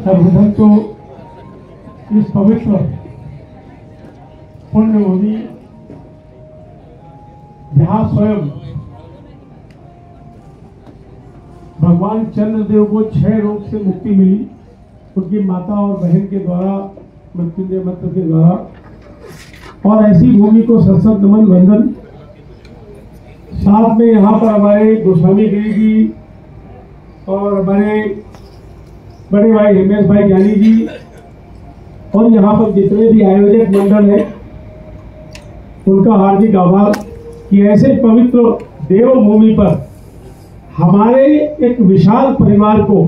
सर्वप्रथम तो इस पवित्र पुण्य भूमि जहाँ स्वयं भगवान चंद्रदेव को क्षय रोग से मुक्ति मिली, उनकी माता और बहन के द्वारा मृत्युंजय मंत्र के द्वारा, और ऐसी भूमि को सत्सत नमन वंदन। साथ में यहाँ पर हमारे गोस्वामी गिरी जी और हमारे बड़े भाई हिमेश भाई ज्ञानी जी और यहाँ पर जितने भी आयोजक मंडल है उनका हार्दिक आभार कि ऐसे पवित्र देवभूमि पर हमारे एक विशाल परिवार को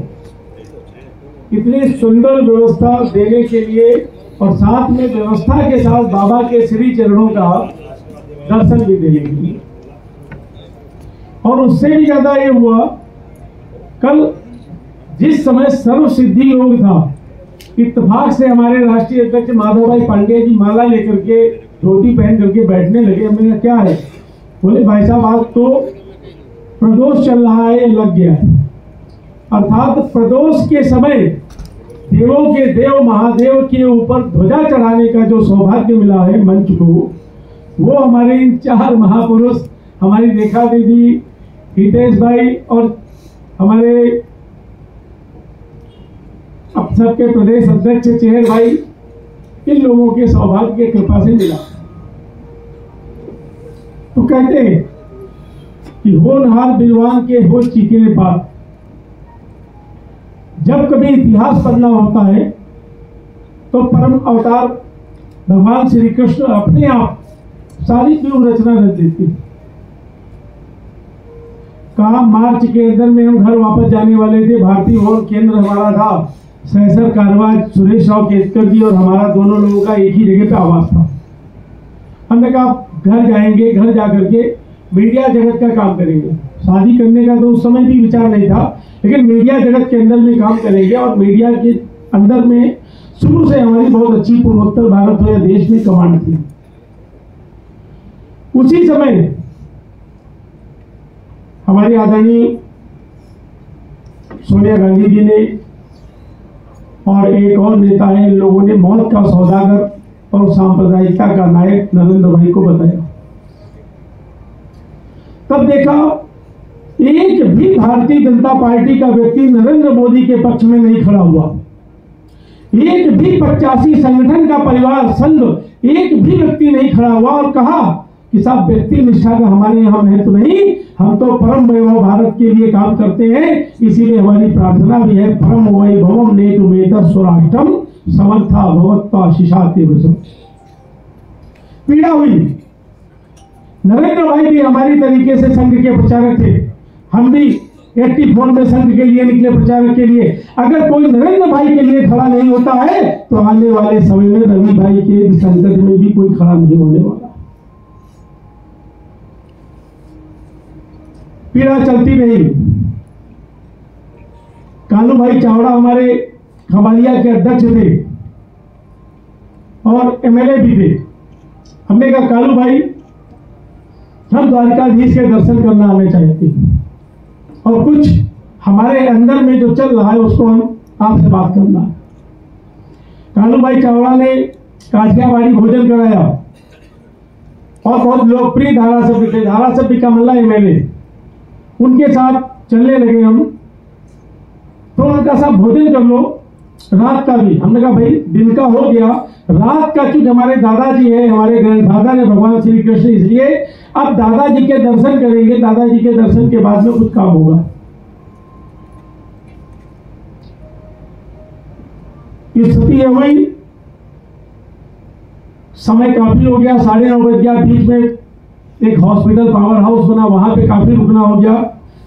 इतनी सुंदर व्यवस्था देने के लिए और साथ में व्यवस्था के साथ बाबा के श्री चरणों का दर्शन भी देने के लिए। और उससे भी ज्यादा ये हुआ, कल जिस समय सर्व सिद्धि योग था, इत्तेफाक से हमारे राष्ट्रीय अध्यक्ष माधव भाई पांडे जी माला लेकर के धोती पहन करके बैठने लगे। हमने कहा क्या है? बोले भाई साहब आज तो प्रदोष चल रहा है, लग गया है। अर्थात प्रदोष के समय देवों के देव महादेव के ऊपर ध्वजा चढ़ाने का जो सौभाग्य मिला है मंच को, वो हमारे इन चार महापुरुष, हमारी रेखा दीदी, हितेश भाई और हमारे अब सबके प्रदेश अध्यक्ष चेहर भाई, इन लोगों के सौभाग्य की कृपा से मिला। तो कहते हैं कि होनहार विद्वान के हो चीखे पात। जब कभी इतिहास पढ़ना होता है तो परम अवतार भगवान श्री कृष्ण अपने आप सारी व्यूह रचना रच देते। कहा मार्च के अंदर में हम घर वापस जाने वाले थे, भारतीय भवन केंद्र हमारा था, सहसर कारवाज सुरेश राव केतकर जी और हमारा दोनों लोगों का एक ही जगह पे आवास था। हमने कहा घर जाएंगे, घर जाकर के मीडिया जगत का काम करेंगे। शादी करने का तो उस समय भी विचार नहीं था, लेकिन मीडिया जगत के अंदर में काम करेंगे। और मीडिया के अंदर में शुरू से हमारी बहुत अच्छी पूर्वोत्तर भारत या देश में कमांड थी। उसी समय हमारी आदरणीय सोनिया गांधी जी ने और एक और नेता है, इन लोगों ने मौत का सौदागर और सांप्रदायिकता का नायक नरेंद्र भाई को बताया। तब देखा एक भी भारतीय जनता पार्टी का व्यक्ति नरेंद्र मोदी के पक्ष में नहीं खड़ा हुआ। एक भी 85 संगठन का परिवार संघ एक भी व्यक्ति नहीं खड़ा हुआ और कहा कि साहब व्यक्ति निष्ठा का हमारे यहाँ महत्व नहीं, हम तो परम वैभव भारत के लिए काम करते हैं। इसीलिए हमारी प्रार्थना भी है परम वैभवम नेतुमेतः स्वराष्ट्रम समर्था भवत्वा शिशाते वृषभ। पीड़ा हुई। नरेंद्र भाई भी हमारी तरीके से संघ के प्रचारक थे, हम भी एक्टिव फोन में संघ के लिए निकले प्रचारक के लिए। अगर कोई नरेंद्र भाई के लिए खड़ा नहीं होता है तो आने वाले समय में रवि भाई के संकट में भी कोई खड़ा नहीं होने वाला। पीड़ा चलती रही। कालू भाई चावड़ा हमारे खबालिया के अध्यक्ष थे और एमएलए भी थे। हमने कहा कालू भाई हम द्वारकाधीश के दर्शन करना आने चाहते और कुछ हमारे अंदर में जो चल रहा है उसको हम आपसे बात करना। कालू भाई चावड़ा ने काठियावाड़ी भोजन कराया और बहुत लोकप्रिय धारासभ्य थे, धारासभ्य का मल्ला एमएलए, उनके साथ चलने लगे हम। तो उनका साहब भोजन कर लो, रात का भी। हमने कहा भाई दिन का हो गया, रात का चूंकि हमारे दादाजी है, हमारे ग्रैंडफादर है भगवान श्री कृष्ण, इसलिए अब दादाजी के दर्शन करेंगे। दादाजी के दर्शन के बाद में कुछ काम होगा। स्थिति हुई, समय काफी हो गया, 9:30 बज गया। बीच में एक हॉस्पिटल पावर हाउस बना, वहां पे काफी रुकना हो गया।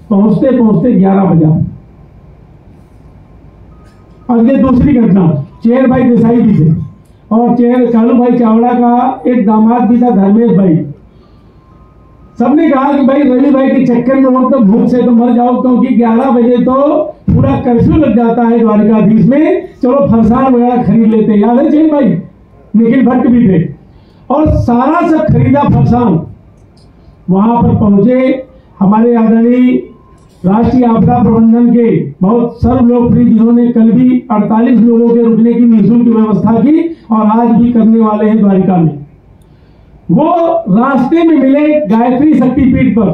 पहुंचते पहुंचते 11 बजा। अगले दूसरी घटना, चेहर भाई देसाई भी थे और चेहर कालू भाई चावड़ा का एक दामाद भी था धर्मेश भाई। सबने कहा कि भाई रवि भाई के चक्कर में हो तो भूख से तो मर जाओ, क्योंकि 11 बजे तो पूरा कर्फ्यू लग जाता है द्वारकाधीश में, चलो फरसान वगैरह खरीद लेते हैं। याद है चेहर भाई? निखिल भट्ट भी थे और सारा सब खरीदा फरसान। वहां पर पहुंचे, हमारे आदरणीय राष्ट्रीय आपदा प्रबंधन के बहुत सर्वलोकप्रिय, जिन्होंने कल भी 48 लोगों के रुकने की निःशुल्क व्यवस्था की और आज भी करने वाले हैं द्वारिका में। वो रास्ते में मिले गायत्री शक्तिपीठ पर,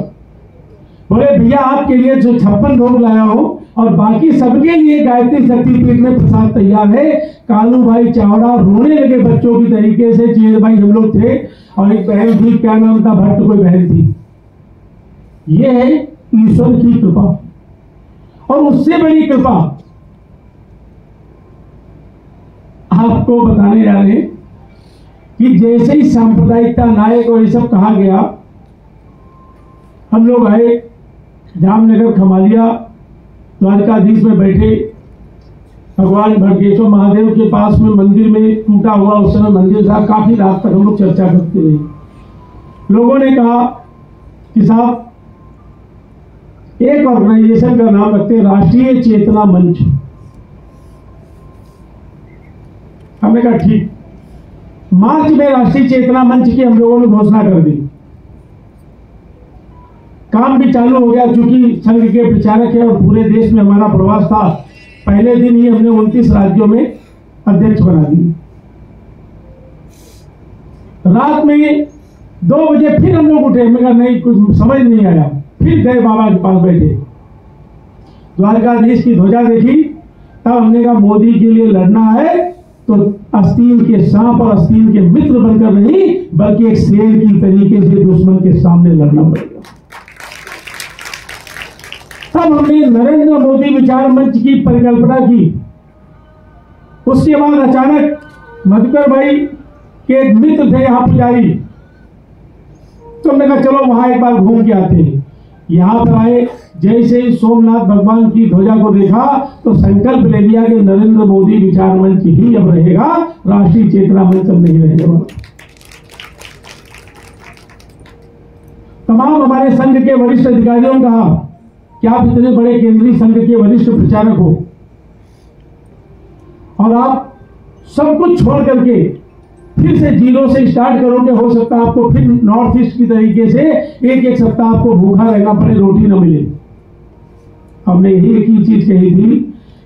बोले भैया आपके लिए जो 56 भोग लाया हूं और बाकी सबके लिए गायत्री शक्तिपीठ में प्रसाद तैयार है। कालू भाई चावड़ा रोने लगे बच्चों की तरीके से। चेर भाई हम लोग थे और एक बहन थी, क्या नाम था, भट्ट कोई बहन थी। ये है ईश्वर की कृपा। और उससे बड़ी कृपा आपको बताने जा रहे हैं कि जैसे ही सांप्रदायिकता नायक और ये सब कहा गया, हम लोग आए जामनगर खमालिया, द्वारकाधीश में बैठे। भगवान भटकेश्वर महादेव के पास में मंदिर में टूटा हुआ उस समय मंदिर था। काफी रात तक हम लोग चर्चा करते रहे। लोगों ने कहा कि साहब एक ऑर्गेनाइजेशन का नाम रखते हैं, राष्ट्रीय चेतना मंच। हमने कहा ठीक। मार्च में राष्ट्रीय चेतना मंच की हम लोगों ने घोषणा कर दी। काम भी चालू हो गया, चूंकि संघ के प्रचारक है और पूरे देश में हमारा प्रवास था। पहले दिन ही हमने 29 राज्यों में अध्यक्ष बना दिए। रात में 2 बजे फिर हम लोग उठे। मैं कहा नहीं, कुछ समझ नहीं आया। फिर गए बाबा के पास बैठे, द्वारकाधीश की ध्वजा देखी। तब हमने कहा मोदी के लिए लड़ना है तो आस्तीन के सांप और आस्तीन के मित्र बनकर नहीं, बल्कि एक शेर की तरीके से दुश्मन के सामने लड़ना पड़ेगा। तब हमने नरेंद्र मोदी विचार मंच की परिकल्पना की। उसके बाद अचानक मधुकर भाई के एक मित्र थे यहाँ पुजारी, तो हमने कहा चलो वहां एक बार घूम के आते हैं। यहां पर आए, जैसे ही सोमनाथ भगवान की ध्वजा को देखा तो संकल्प ले लिया कि नरेंद्र मोदी विचार मंच ही अब रहेगा, राष्ट्रीय चेतना मंच अब नहीं रहेगा। तमाम हमारे संघ के वरिष्ठ अधिकारियों ने कहा कि आप इतने बड़े केंद्रीय संघ के वरिष्ठ प्रचारक हो और आप सब कुछ छोड़ करके फिर से जीरो से स्टार्ट करोगे। हो सकता है आपको फिर नॉर्थ ईस्ट की तरीके से एक सप्ताह आपको भूखा रहना पड़े, रोटी न मिले। हमने यही एक ही चीज कही थी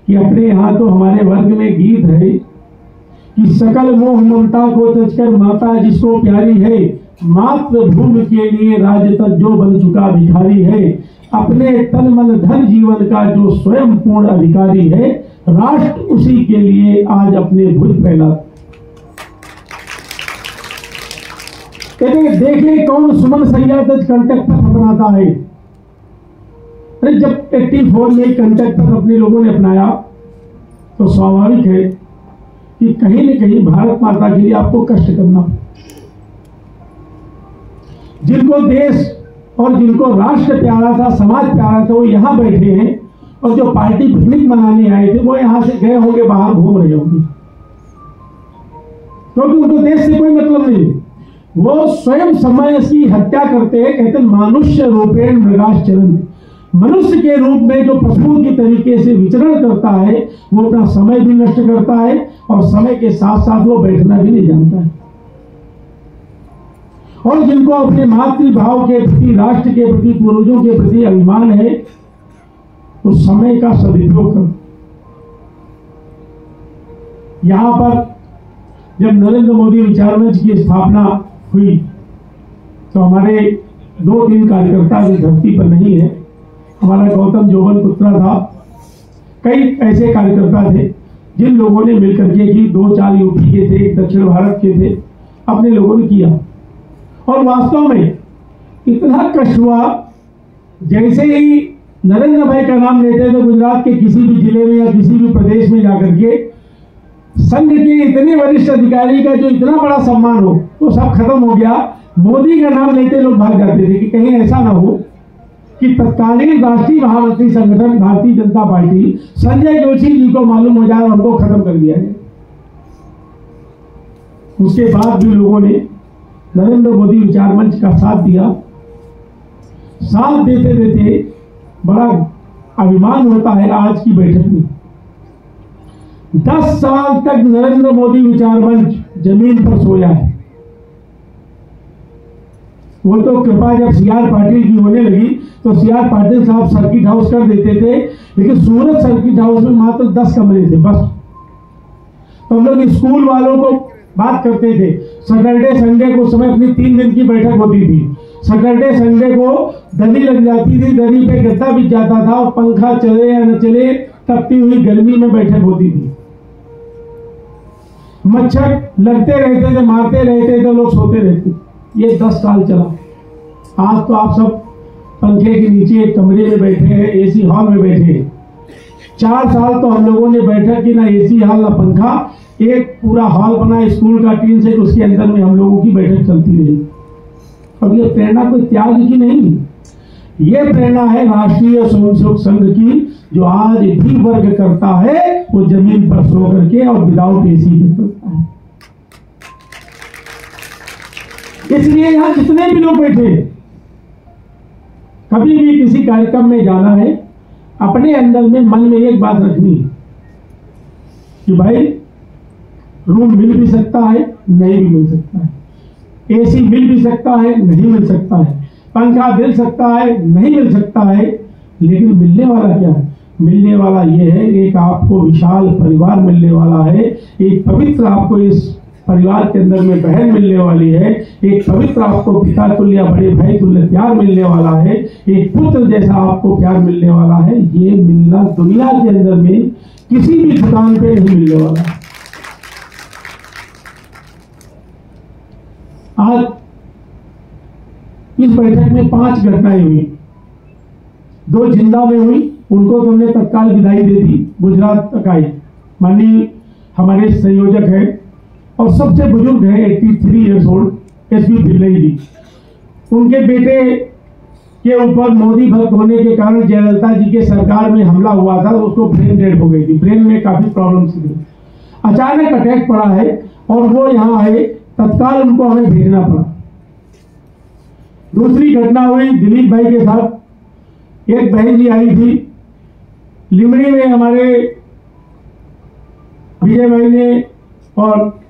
कि अपने यहां तो हमारे वर्ग में गीत है कि सकल मोह ममता को तजकर माता जिसको प्यारी है, मातृभूमि के लिए राज तक जो बन चुका भिखारी है, अपने तन मन धन जीवन का जो स्वयं पूर्ण अधिकारी है, राष्ट्र उसी के लिए आज अपने भुज फैला। देखे कौन सुमन सैयाद कंटक तक अपनाता है। जब 84 में कंटक तक अपने लोगों ने अपनाया तो स्वाभाविक है कि कहीं न कहीं भारत माता के लिए आपको कष्ट करना। जिनको देश और जिनको राष्ट्र प्यारा था, समाज प्यारा था, वो यहां बैठे हैं और जो पार्टी पिकनिक मनाने आए थे वो यहां से गए होंगे, बाहर घूम रहे होंगे, क्योंकि उनको देश से कोई मतलब नहीं। वो स्वयं समय की हत्या करते हैं। कहते हैं मनुष्य रूपेण मृगाश्चरण, मनुष्य के रूप में जो पशुओं की तरीके से विचरण करता है वो अपना समय भी नष्ट करता है और समय के साथ साथ वो बैठना भी नहीं जानता है। और जिनको अपने मातृभाव के प्रति, राष्ट्र के प्रति, पूर्वजों के प्रति अभिमान है, तो समय का सदुपयोग कर। यहां पर जब नरेंद्र मोदी विचार मंच की स्थापना हुई तो हमारे 2-3 कार्यकर्ता जो धरती पर नहीं है, हमारा गौतम जोबन पुत्रा था, कई ऐसे कार्यकर्ता थे जिन लोगों ने मिलकर के की। 2-4 यूपी के थे, एक दक्षिण भारत के थे, अपने लोगों ने किया। और वास्तव में इतना कष्ट हुआ, जैसे ही नरेंद्र भाई का नाम लेते तो गुजरात के किसी भी जिले में या किसी भी प्रदेश में जाकर के संघ के इतने वरिष्ठ अधिकारी का जो इतना बड़ा सम्मान हो वो सब खत्म हो गया। मोदी का नाम लेते लोग भाग जाते थे कि कहीं ऐसा ना हो कि तत्कालीन राष्ट्रीय महामंत्री संगठन भारतीय जनता पार्टी संजय जोशी जी को मालूम हो जाए और हमको खत्म कर दिया है। उसके बाद भी लोगों ने नरेंद्र मोदी विचार मंच का साथ दिया। साथ देते देते बड़ा अभिमान होता है आज की बैठक में 10 साल तक नरेंद्र मोदी विचार मंच जमीन पर सोया है। वो तो कृपा जब सीआर पाटिल की होने लगी तो सीआर पाटिल साहब सर्किट हाउस कर देते थे, लेकिन सूरत सर्किट हाउस में मात्र 10 कमरे थे बस। तो हम लोग स्कूल वालों को बात करते थे, सैटरडे संडे को समय अपनी 3 दिन की बैठक होती थी। सैटरडे संडे को दरी लग जाती थी, दरी पे गद्दा बिछ जाता था और पंखा चले या न चले तपती हुई गर्मी में बैठक होती थी। मच्छर लगते रहते थे, मारते रहते थे, लोग सोते रहते। ये 10 साल चला। आज तो आप सब पंखे के नीचे एक कमरे में बैठे हैं, एसी हॉल में बैठे हैं। 4 साल तो हम लोगों ने बैठक की, ना एसी हॉल ना पंखा, एक पूरा हॉल बना स्कूल का टीन से, उसके अंदर में हम लोगों की बैठक चलती रही। अब ये प्रेरणा कोई त्याग की नहीं, ये प्रेरणा है राष्ट्रीय स्वयंसेवक संघ की, जो आज भी वर्ग करता है वो जमीन पर सो करके और विदाउट एसी के करता है। इसलिए यहां जितने भी लोग बैठे, कभी भी किसी कार्यक्रम में जाना है, अपने अंदर में मन में एक बात रखनी कि भाई रूम मिल भी सकता है, नहीं भी मिल सकता है, एसी मिल भी सकता है, नहीं मिल सकता है, पंखा मिल सकता है, नहीं मिल सकता है, लेकिन मिलने वाला क्या है? मिलने वाला ये है, एक आपको विशाल परिवार मिलने वाला है, एक पवित्र आपको इस परिवार के अंदर में बहन मिलने वाली है, एक पवित्र आपको पिता तुल्य बड़े भाई तुल्य प्यार मिलने वाला है, एक पुत्र जैसा आपको प्यार मिलने वाला है। ये मिलना दुनिया के अंदर में किसी भी दुकान पे नहीं मिलने वाला। आज इस बैठक में 5 घटनाएं हुई, 2 जिंदा में हुई, उनको तो हमने तत्काल विदाई दे दी। गुजरात तक आई, माननीय हमारे संयोजक है और सबसे बुजुर्ग है 83 ईयर्स ओल्ड एसपी भिल्लई जी। उनके बेटे के ऊपर मोदी भक्त होने के कारण जयललिता जी के सरकार में हमला हुआ था, उसको ब्रेन डेड हो गई थी, ब्रेन में काफी प्रॉब्लम्स थी। अचानक अटैक पड़ा है और वो यहाँ आए, तत्काल उनको हमें भेजना पड़ा। दूसरी घटना हुई दिलीप भाई के साथ, एक बहन जी आई थी लिमड़ी में, हमारे विजय भाई ने और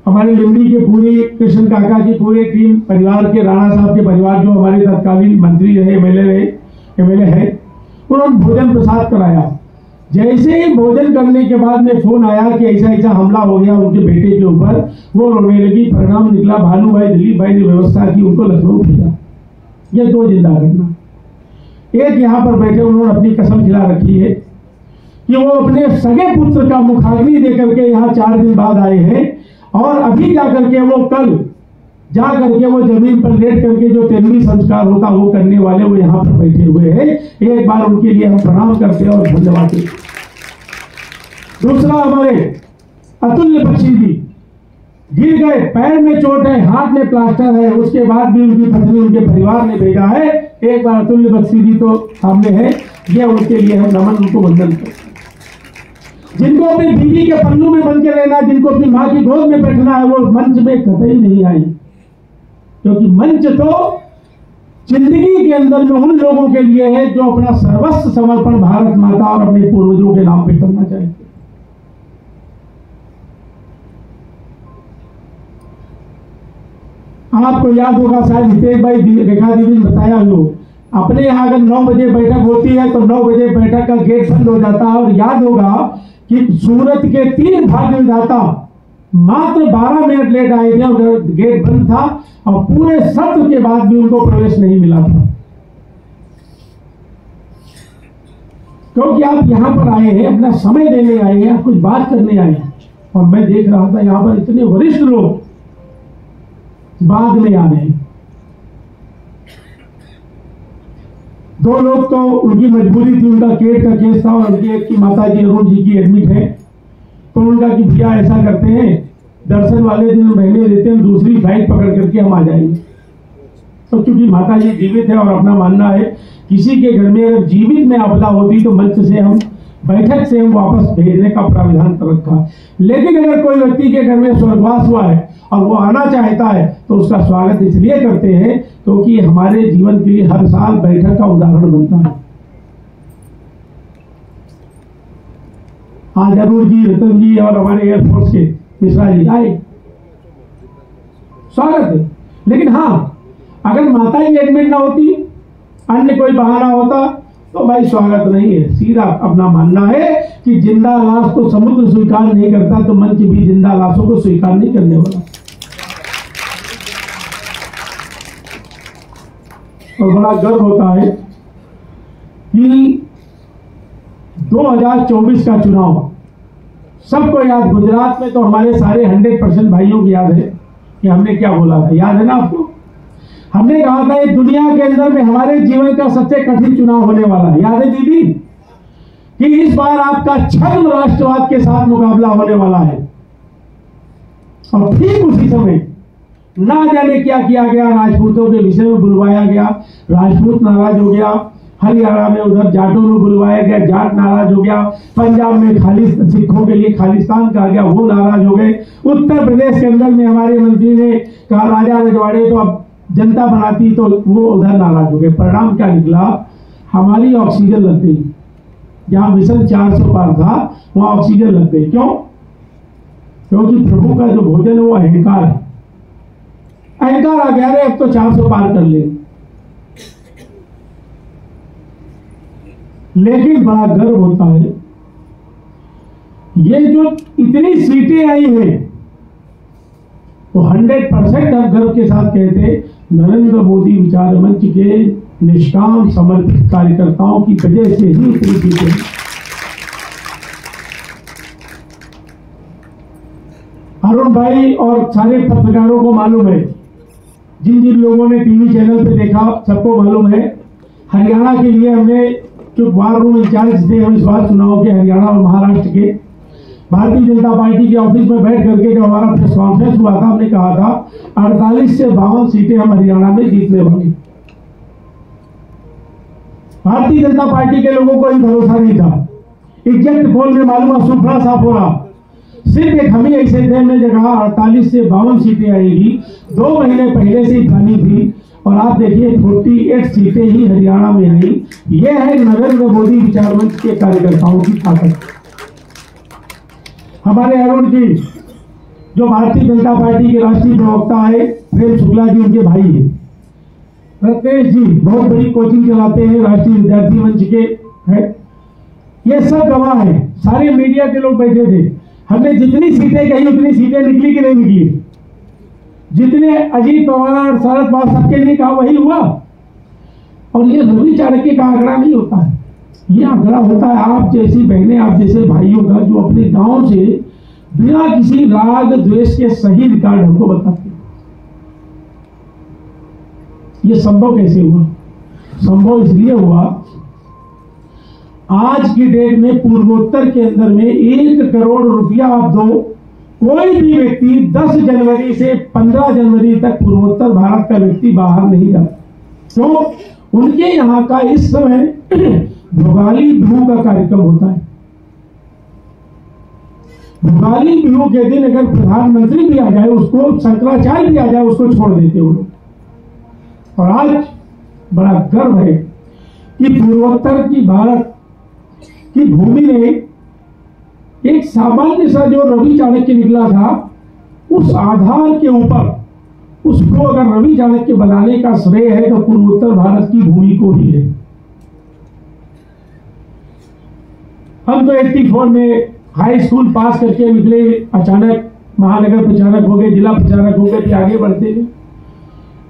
हमारे लिमड़ी के पूरी कृष्ण काका की पूरी टीम, परिवार के राणा साहब के परिवार जो हमारे तत्कालीन मंत्री रहे, एमएलए है, उन्होंने भोजन प्रसाद कराया। जैसे ही भोजन करने के बाद में फोन आया कि ऐसा ऐसा हमला हो गया उनके बेटे के ऊपर, वो रोने लगी। परिणाम निकला, भानु भाई दिलीप भाई ने व्यवस्था की, उनको लखनऊ भेजा। ये 2 जिंदा घटना। एक यहाँ पर बैठे उन्होंने अपनी कसम खिला रखी है कि वो अपने सगे पुत्र का मुखाग्नि देकर के यहाँ 4 दिन बाद आए हैं, और अभी जाकर के वो कल जा करके वो जमीन पर लेट करके जो तेरहवीं संस्कार होता वो करने वाले वो यहाँ पर बैठे हुए हैं। एक बार उनके लिए हम प्रणाम करते हैं और धन्यवाद देते। दूसरा, हमारे अतुल्य बख्शी जी गिर गए, पैर में चोट है, हाथ में प्लास्टर है, उसके बाद भी उनकी पत्नी उनके परिवार ने भेजा है। एक बार अतुल्य बख्शी जी तो सामने है, ये उनके लिए हम नमन, उनको वंदन करते हैं। जिनको अपनी बीवी के पल्लू में बन के रहना, जिनको अपनी माँ की गोद में बैठना है, वो मंच में कतई नहीं आई, क्योंकि मंच तो जिंदगी के अंदर में उन लोगों के लिए है जो अपना सर्वस्व समर्पण भारत माता और अपने पूर्वजों के नाम पे करना चाहते। आपको याद होगा शायद हितेश भाई रेखा दीदी ने बताया हो, अपने यहाँ अगर 9 बजे बैठक होती है तो 9 बजे बैठक का गेट बंद हो जाता है। और याद होगा कि सूरत के 3 भाग्य विधाता मात्र 12 मिनट लेट आए थे और गेट बंद था, और पूरे सत्र के बाद भी उनको प्रवेश नहीं मिला था। क्योंकि आप यहाँ पर आए हैं, अपना समय देने आए हैं, आप कुछ बात करने आए हैं। और मैं देख रहा था यहाँ पर इतने वरिष्ठ लोग बाद में आ रहे हैं। 2 लोग तो उनकी मजबूरी थी, उनका केट का केस था, और उनकी एक की माता जी अरुण जी की एडमिट है, तो उनका कि भैया ऐसा करते हैं, दर्शन वाले दिन हम रहने देते हैं, दूसरी फ्लाइट पकड़ करके हम आ जाएंगे। तो चूंकि माता जी जीवित है और अपना मानना है किसी के घर में अगर जीवित में आपदा होती तो मंच से हम बैठक से हम वापस भेजने का प्राविधान कर रखा। लेकिन अगर कोई व्यक्ति के घर में स्वर्गवास हुआ है और वो आना चाहता है तो उसका स्वागत इसलिए करते हैं क्योंकि हमारे जीवन के लिए हर साल बैठक का उदाहरण बनता है। आज अरुण जी, रतन जी और हमारे एयरफोर्स के मिश्रा जी आए, स्वागत है। लेकिन हाँ, अगर माता जी एडमिट ना होती, अन्य कोई बहाना होता, तो भाई स्वागत नहीं है। सीधा अपना मानना है कि जिंदा लाश को समुद्र स्वीकार नहीं करता, तो मंच भी जिंदा लाशों को स्वीकार नहीं करने वाला। और बड़ा गर्व होता है कि 2024 का चुनाव सबको याद, गुजरात में तो हमारे सारे 100% भाइयों को याद है कि हमने क्या बोला था। याद है ना आपको? हमने कहा था ये दुनिया के अंदर में हमारे जीवन का सबसे कठिन चुनाव होने वाला है। याद है दीदी कि इस बार आपका छद्म राष्ट्रवाद के साथ मुकाबला होने वाला है। और ठीक उसी समय ना जाने क्या किया गया, राजपूतों के विषय में बुलवाया गया, राजपूत नाराज हो गया, हरियाणा में उधर जाटों में बुलवाया गया, जाट नाराज हो गया, पंजाब में सिखों के लिए खालिस्तान कहा गया, वो नाराज हो गए, उत्तर प्रदेश के अंदर में हमारे मंत्री ने कहा राजा रजवाड़े तो अब जनता बनाती, तो वो उधर नाराज हो गए। परिणाम क्या निकला? हमारी ऑक्सीजन लग गई। जहां मिशन 400 पार था वहां ऑक्सीजन लग गई। क्यों? क्योंकि प्रभु का जो भोजन है वो अहंकार है। अहंकार आ गया, अरे अब तो 400 पार कर ले। लेकिन बड़ा गर्व होता है, ये जो इतनी सीटें आई हैं वो 100% हम गर्व के साथ कहते नरेंद्र मोदी विचार मंच के निष्काम समर्पित कार्यकर्ताओं की वजह से ही इतनी सीटें। अरुण भाई और सारे पत्रकारों को मालूम है, जिन जिन लोगों ने टीवी चैनल पे देखा सबको मालूम है, हरियाणा के लिए हमने जो वार रूम इंचार्ज थे हम इस बार चुनाव के, हरियाणा और महाराष्ट्र के, भारतीय जनता पार्टी के ऑफिस में बैठ करके जब हमारा प्रेस कॉन्फ्रेंस हुआ था, हमने कहा था 48 से 52 सीटें हम हरियाणा में जीतने वाले। भारतीय जनता पार्टी के लोगों को ही भरोसा नहीं था। एग्जैक्ट पोल में मालूम है सुफरा साफोरा, सिर्फ एक हम ही ऐसे थे, हमने कहा 48 से 52 सीटें आएगी। 2 महीने पहले से ही खानी थी और आप देखिए 48 सीटें ही हरियाणा में आई। यह है नरेंद्र मोदी विचार मंच के कार्यकर्ताओं की ताकत। हमारे अरुण जी जो भारतीय जनता पार्टी के राष्ट्रीय प्रवक्ता है, प्रेम शुक्ला जी उनके भाई है, रत्नेश जी बहुत बड़ी कोचिंग चलाते हैं, राष्ट्रीय विद्यार्थी मंच के है, ये सब गवाह है। सारे मीडिया के लोग बैठे थे। हमने जितनी सीटें कही उतनी सीटें निकली कि नहीं निकली? जितने अजीत पवार शरद पवार सबके लिए कहा वही हुआ। और ये रवि चाणक्य का आंकड़ा नहीं होता है, ये आंकड़ा होता है आप जैसी बहनें, आप जैसे भाइयों का, जो अपने गांव से बिना किसी राग द्वेष के सही रिकॉर्ड हमको बताते हैं। ये संभव कैसे हुआ? संभव इसलिए हुआ, आज की डेट में पूर्वोत्तर के अंदर में 1 करोड़ रुपया आप दो, कोई भी व्यक्ति 10 जनवरी से 15 जनवरी तक पूर्वोत्तर भारत का व्यक्ति बाहर नहीं जाता। तो उनके यहाँ का इस समय भोगाली बिहू का कार्यक्रम होता है। भोगाली बिहू के दिन अगर प्रधानमंत्री भी आ जाए, उसको शंकराचार्य भी आ जाए, उसको छोड़ देते वो लोग। और आज बड़ा गर्व है कि पूर्वोत्तर की भारत की भूमि ने एक सामान्य सा जो रवि चाणक्य निकला था, उस आधार के ऊपर उसको अगर रवि चाणक्य बनाने का श्रेय है तो पूर्वोत्तर भारत की भूमि को ही है। हम तो 84 में हाई स्कूल पास करके निकले, अचानक महानगर प्रचारक हो गए, जिला प्रचारक हो गए, आगे बढ़ते गए।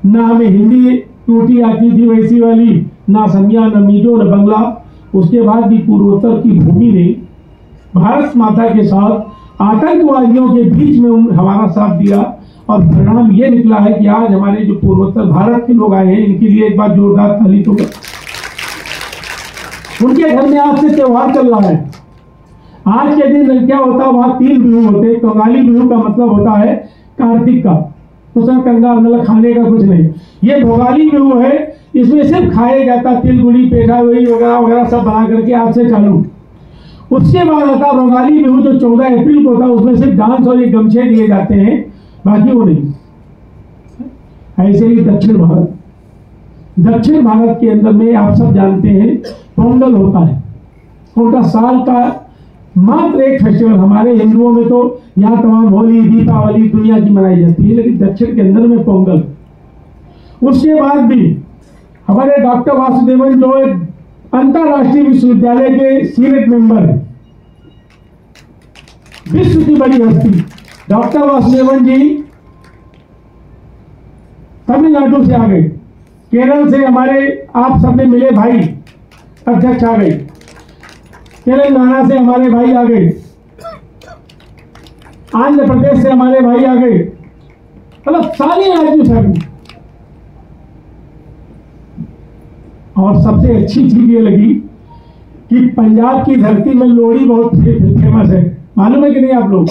ना हमें हिंदी टूटी आती थी वैसी वाली, ना संज्ञा, न मीजो, न बंगला। उसके बाद भी पूर्वोत्तर की भूमि ने भारत माता के साथ आतंकवादियों के बीच में हमारा साथ दिया। और परिणाम ये निकला है कि आज हमारे जो पूर्वोत्तर भारत के लोग आए हैं, इनके लिए एक बार जोरदार ताली तो उनके घर में आज से त्योहार चल रहा है। आज के दिन क्या होता है, वहां 3 बिहू होते हैं। कंगाली बिहू का मतलब होता है कार्तिक का, उसमें कंगाल मतलब खाने का कुछ नहीं। ये भोगाली बिहू है, इसमें सिर्फ खाया जाता, तिल गुड़ी पेठा वही वगैरह वगैरह सब बना करके आज से चालू। उसके बाद आता भोगाली बिहू जो 14 अप्रैल को होता है, उसमें सिर्फ डांस और एक गमछे दिए जाते हैं, बाकी वो नहीं। ऐसे ही दक्षिण भारत के अंदर में आप सब जानते हैं पोंगल होता है, उनका साल का मात्र एक फेस्टिवल। हमारे हिंदुओं में तो यहाँ तमाम होली, दीपावली दुनिया की मनाई जाती है, लेकिन दक्षिण के अंदर में पोंगल, उसके बाद भी हमारे डॉक्टर वासुदेवन जो एक अंतरराष्ट्रीय विश्वविद्यालय के सीनेट मेंबर है, विश्व की बड़ी हस्ती डॉक्टर वासुदेवन जी तमिलनाडु से आ गए, केरल से हमारे आप सबने मिले भाई अध्यक्ष आ गए, तेलंगाना से हमारे भाई आ गए, आंध्र प्रदेश से हमारे भाई आ गए, मतलब सारे राज्यों से आ गए। और सबसे अच्छी चीज ये लगी कि पंजाब की धरती में लोहड़ी बहुत फेमस है, मालूम है कि नहीं आप लोग?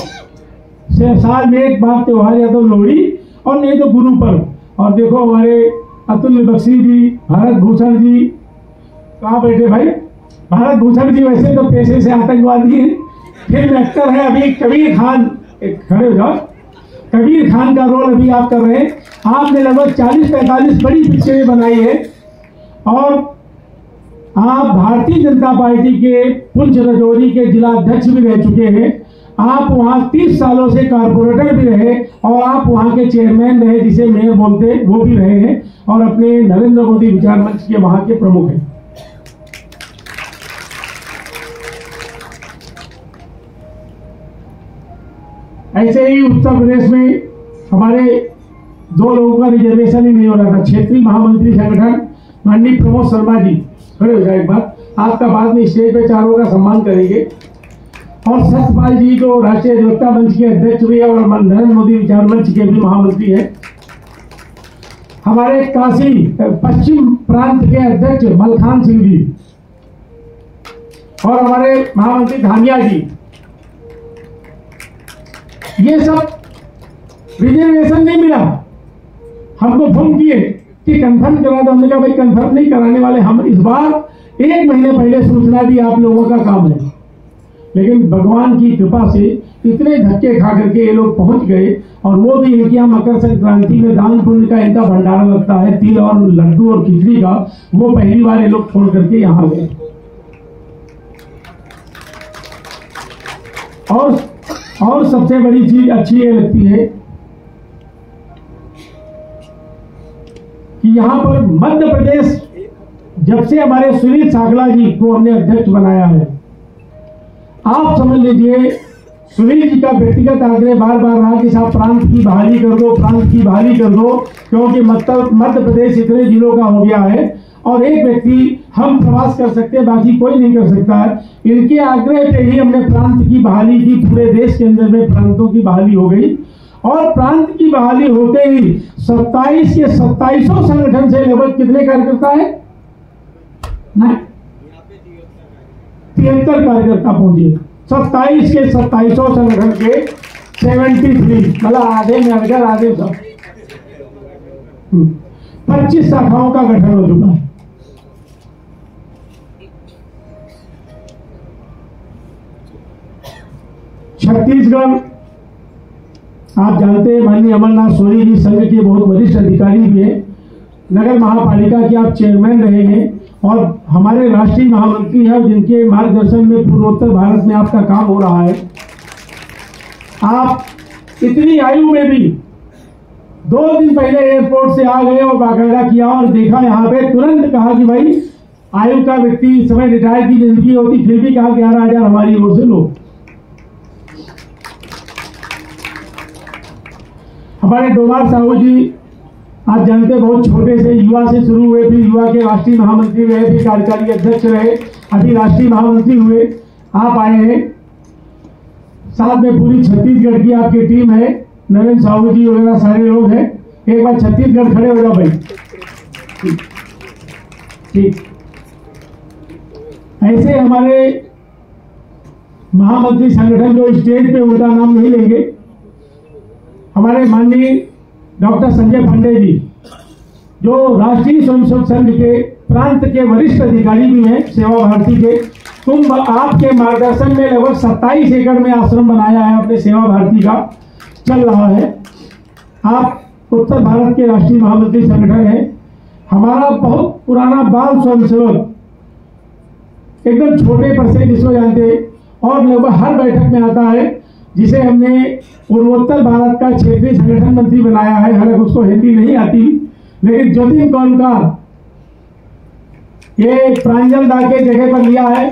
साल में एक बार त्योहार या तो लोहड़ी और नहीं तो गुरु पर्व। और देखो हमारे अतुल बख्शी जी, भारत भूषण जी कहाँ बैठे भाई? भारत भूषण जी वैसे तो पेशे से आतंकवादी हैं, फिल्म एक्टर है। अभी कबीर खान, खड़े हो जाओ, कबीर खान का रोल अभी आप कर रहे हैं। आपने लगभग 40-45 बड़ी पिक्चरें बनाई है और आप भारतीय जनता पार्टी के पुंछ राजौरी के जिला अध्यक्ष भी रह चुके हैं। आप वहां 30 सालों से कारपोरेटर भी रहे और आप वहां के चेयरमैन रहे, जिसे मेयर बोलते, वो भी रहे हैं और अपने नरेंद्र मोदी विचार मंच के वहां के प्रमुख हैं। ऐसे ही उत्तर प्रदेश में हमारे 2 लोगों का रिजर्वेशन ही नहीं हो रहा था। क्षेत्रीय महामंत्री संगठन माननीय प्रमोद शर्मा जी, खड़े हो जाए एक बार, आपका बाद में स्टेज पे चारों का सम्मान करेंगे। और सत्यपाल जी जो राष्ट्रीय अधिवक्ता मंच के अध्यक्ष भी है और नरेंद्र मोदी विचार मंच के भी महामंत्री हैं। हमारे काशी पश्चिम प्रांत के अध्यक्ष मलखान सिंह जी और हमारे महामंत्री धामिया जी, ये सब रिजर्वेशन नहीं मिला। हमको फोन किए कि कंफर्म करा दो, हमने कहा भाई कंफर्म नहीं कराने वाले, हम इस बार 1 महीने पहले सूचना दी, आप लोगों का काम है। लेकिन भगवान की कृपा से इतने धक्के खा करके ये लोग पहुंच गए। और वो भी है कि यहाँ मकर संक्रांति में दान पुण्य का इनका भंडारा लगता है, तिल और लड्डू और खिचड़ी का, वो पहली बार ये लोग फोन करके यहाँ गए। और सबसे बड़ी चीज अच्छी ये लगती है कि यहाँ पर मध्य प्रदेश, जब से हमारे सुनील सागला जी को हमने अध्यक्ष बनाया है, आप समझ लीजिए सुनील जी का व्यक्तिगत आग्रह बार बार रहा कि साहब प्रांत की बहाली कर दो, प्रांत की बहाली कर दो, क्योंकि मध्य प्रदेश इतने जिलों का हो गया है और एक व्यक्ति हम प्रवास कर सकते हैं, बाकी कोई नहीं कर सकता है। इनके आग्रह पे ही हमने प्रांत की बहाली की, पूरे देश के अंदर में प्रांतों की बहाली हो गई। और प्रांत की बहाली होते ही 27 के 2700 संगठन से लगभग कितने कार्यकर्ता है? 73 कार्यकर्ता पहुंचे। 27 के 2700 संगठन के 73, मतलब आधे में अगर आधे सब 25 शाखाओं का गठन हो चुका है। छत्तीसगढ़ आप जानते हैं, माननीय अमरनाथ सोनी जी संघ के बहुत वरिष्ठ अधिकारी भी हैं, नगर महापालिका के आप चेयरमैन रहे हैं और हमारे राष्ट्रीय महामंत्री हैं, जिनके मार्गदर्शन में पूर्वोत्तर भारत में आपका काम हो रहा है। आप इतनी आयु में भी 2 दिन पहले एयरपोर्ट से आ गए और बाकायदा किया और देखा यहाँ पे, तुरंत कहा कि भाई आयु का व्यक्ति, इस समय रिटायर की जिंदगी होती, फिर भी कहा 11,000 हमारी ओर से लो। हमारे डोमार साहू जी आप जानते हैं, बहुत छोटे से युवा से शुरू हुए, फिर युवा के राष्ट्रीय महामंत्री रहे, फिर कार्यकारी अध्यक्ष रहे, अभी राष्ट्रीय महामंत्री हुए। आप आए हैं, साथ में पूरी छत्तीसगढ़ की आपकी टीम है, नरेंद्र साहू जी वगैरह सारे लोग हैं। एक बार छत्तीसगढ़ खड़े हो जाओ भाई। ठीक, ऐसे हमारे महामंत्री संगठन जो स्टेज पे उनका नाम नहीं लेंगे, हमारे माननीय डॉक्टर संजय पांडे जी जो राष्ट्रीय स्वयंसेवक संघ के प्रांत के वरिष्ठ अधिकारी भी हैं, सेवा भारती के, तुम आपके मार्गदर्शन में लगभग 27 एकड़ में आश्रम बनाया है अपने सेवा भारती का, चल रहा है। आप उत्तर भारत के राष्ट्रीय महामंत्री संगठन है। हमारा बहुत पुराना बाल स्वयंसेवक, एकदम छोटे पर से, जिसको जानते हैं, और लगभग हर बैठक में आता है, जिसे हमने पूर्वोत्तर भारत का क्षेत्रीय संगठन मंत्री बनाया है। हालांकि उसको हिंदी नहीं आती, लेकिन ज्योतिन कौनकार ये प्रांजल दा के जगह पर लिया है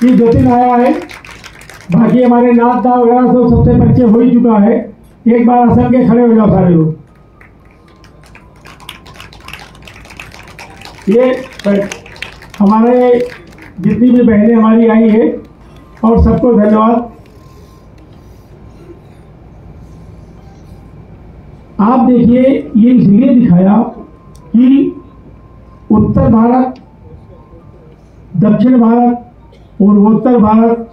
कि ज्योतिन आया है। बाकी हमारे नाथ दा वगैरह सब सबसे परिचय हो ही चुका है। एक बार आसन के खड़े हो जाओ सारे लोग। ये हमारे जितनी भी बहनें हमारी आई है और सबको धन्यवाद। आप देखिए ये इसलिए दिखाया कि उत्तर भारत, दक्षिण भारत, पूर्वोत्तर भारत